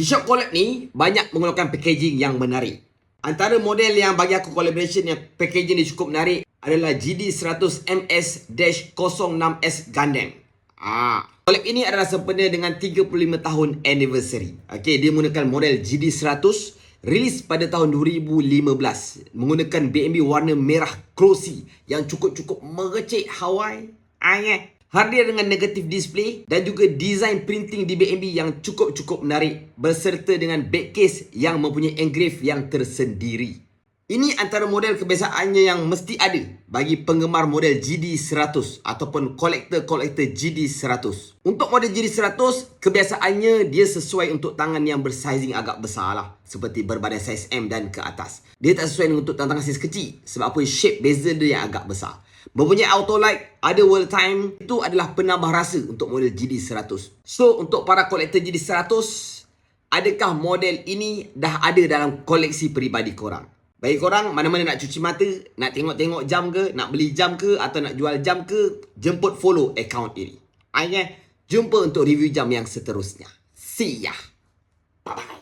G-Shock Collab ni banyak menggunakan packaging yang menarik. Antara model yang bagi aku collaboration yang packaging dia cukup menarik adalah GD100MS-06S Gundam. Collab ini adalah sempena dengan 35 tahun anniversary. Dia menggunakan model GD100 rilis pada tahun 2015 menggunakan BMB warna merah glossy yang cukup-cukup merecek Hawaii. Hadir dengan negatif display dan juga design printing di BMB yang cukup-cukup menarik berserta dengan back case yang mempunyai engrave yang tersendiri. Ini antara model kebiasaannya yang mesti ada bagi penggemar model GD100 ataupun kolektor-kolektor GD100. Untuk model GD100, kebiasaannya dia sesuai untuk tangan yang bersizing agak besar lah. Seperti berbadan saiz M dan ke atas. Dia tak sesuai untuk tangan saiz kecil. Sebab apa? Shape bezel dia yang agak besar. Mempunyai auto light, ada world time, itu adalah penambah rasa untuk model GD100. So, untuk para kolektor GD100, adakah model ini dah ada dalam koleksi peribadi korang? Bagi korang, mana-mana nak cuci mata, nak tengok-tengok jam ke, nak beli jam ke, atau nak jual jam ke, jemput follow account ini. Jumpa untuk review jam yang seterusnya. See ya. Bye-bye.